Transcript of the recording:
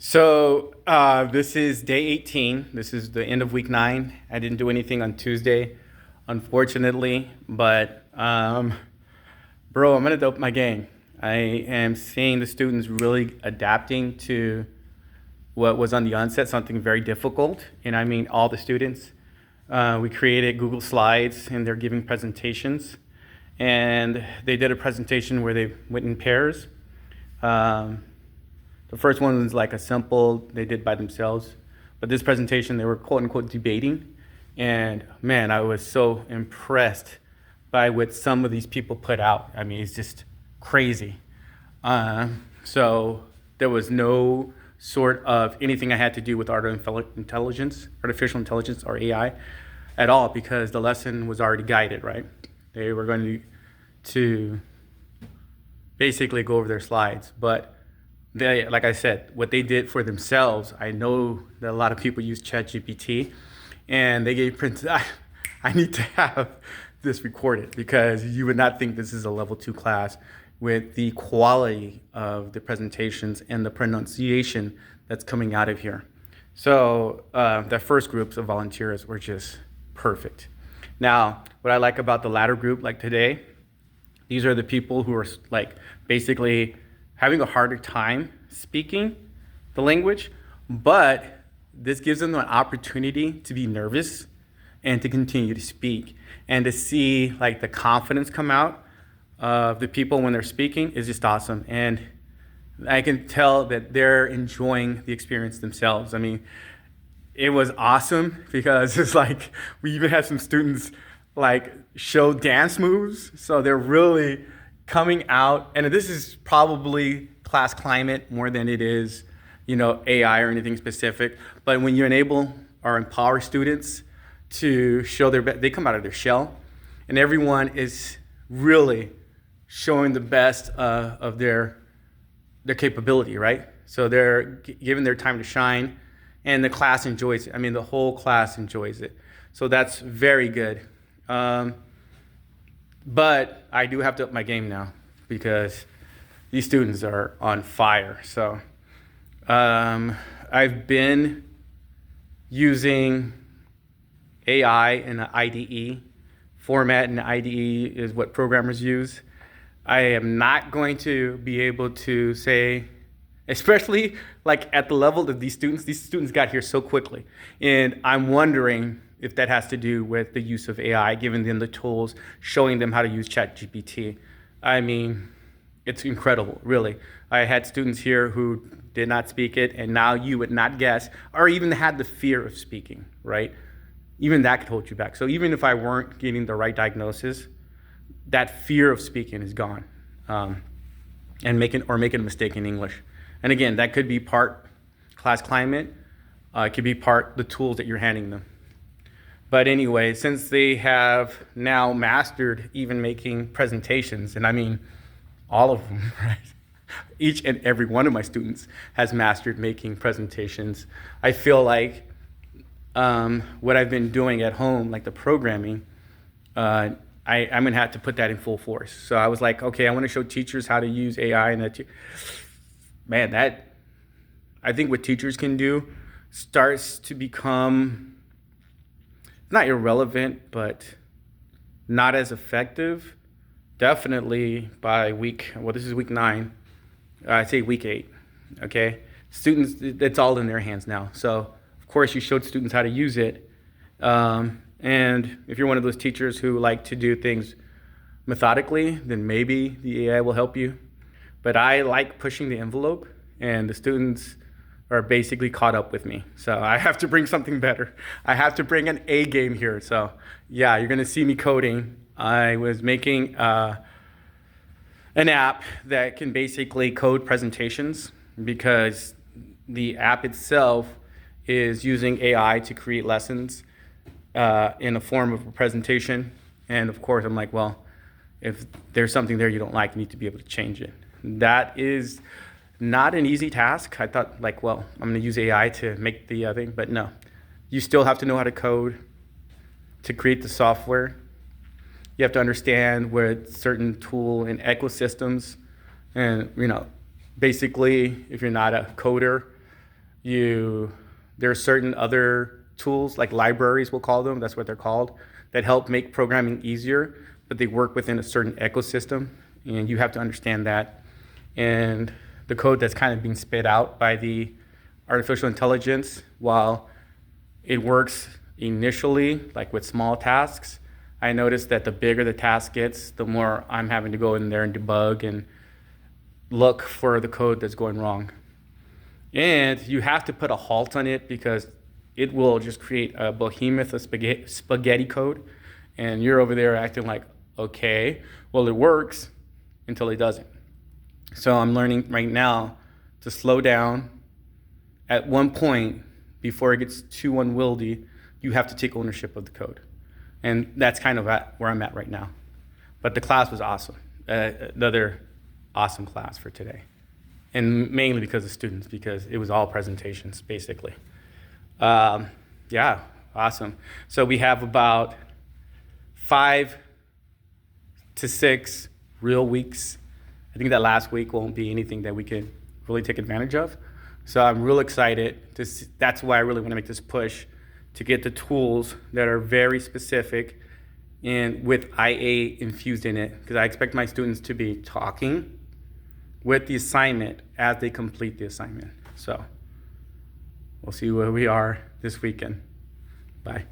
This is day 18. This is the end of week 9. I didn't do anything on Tuesday, unfortunately, but bro, I'm gonna dope my game. I am seeing the students really adapting to what was on the onset something very difficult, and I mean all the students. We created Google Slides, and they're giving presentations, and they did a presentation where they went in pairs. Um, The first one was like a simple, they did by themselves. But this presentation, they were quote unquote debating. And man, I was so impressed by what some of these people put out. I mean, it's just crazy. So there was no sort of anything I had to do with artificial intelligence or AI at all, because the lesson was already guided, right? They were going to basically go over their slides. But they, like I said, what they did for themselves, I know that a lot of people use ChatGPT, and they gave print. I need to have this recorded because you would not think this is a level 2 class with the quality of the presentations and the pronunciation that's coming out of here. So the first groups of volunteers were just perfect. Now, what I like about the latter group, like today, these are the people who are like basically having a harder time speaking the language, but this gives them an opportunity to be nervous and to continue to speak, and to see like the confidence come out of the people when they're speaking is just awesome. And I can tell that they're enjoying the experience themselves. I mean, it was awesome because it's like we even had some students like show dance moves, so they're really coming out, and this is probably class climate more than it is, AI or anything specific. But when you enable or empower students to show they come out of their shell, and everyone is really showing the best of their capability, right? So they're given their time to shine, and the class enjoys it. I mean, the whole class enjoys it. So that's very good. But I do have to up my game now because these students are on fire. So I've been using AI in an IDE format, and IDE is what programmers use. I am not going to be able to say, especially like at the level of these students got here so quickly. And I'm wondering if that has to do with the use of AI, giving them the tools, showing them how to use ChatGPT. I mean, it's incredible, really. I had students here who did not speak it, and now you would not guess, or even had the fear of speaking, right? Even that could hold you back. So even if I weren't getting the right diagnosis, that fear of speaking is gone, and making a mistake in English. And again, that could be part class climate, it could be part the tools that you're handing them. But anyway, since they have now mastered even making presentations, and I mean all of them, right? Each and every one of my students has mastered making presentations. I feel like what I've been doing at home, like the programming, I'm gonna have to put that in full force. So I was like, okay, I want to show teachers how to use AI, and that I think what teachers can do starts to become not irrelevant, but not as effective. Definitely by this is week 9. I'd say week 8, okay? Students, it's all in their hands now. So of course you showed students how to use it. And if you're one of those teachers who like to do things methodically, then maybe the AI will help you. But I like pushing the envelope, and the students are basically caught up with me. So I have to bring something better. I have to bring an A game here. So yeah, you're gonna see me coding. I was making an app that can basically code presentations, because the app itself is using AI to create lessons in the form of a presentation. And of course, I'm like, well, if there's something there you don't like, you need to be able to change it. That is not an easy task. I thought like, well, I'm gonna use AI to make the thing, but no. You still have to know how to code to create the software. You have to understand where certain tool and ecosystems, and basically, if you're not a coder, There are certain other tools, like libraries, we'll call them, that's what they're called, that help make programming easier, but they work within a certain ecosystem, and you have to understand that. And the code that's kind of being spit out by the artificial intelligence, while it works initially, like with small tasks, I noticed that the bigger the task gets, the more I'm having to go in there and debug and look for the code that's going wrong. And you have to put a halt on it because it will just create a behemoth of spaghetti code. And you're over there acting like, okay, well, it works until it doesn't. So I'm learning right now to slow down. At one point, before it gets too unwieldy, you have to take ownership of the code. And that's kind of where I'm at right now. But the class was awesome. Another awesome class for today. And mainly because of students, because it was all presentations, basically. Yeah, awesome. So we have about 5 to 6 real weeks. I think that last week won't be anything that we can really take advantage of. So I'm real excited. That's why I really want to make this push to get the tools that are very specific and with IA infused in it, because I expect my students to be talking with the assignment as they complete the assignment. So we'll see where we are this weekend. Bye.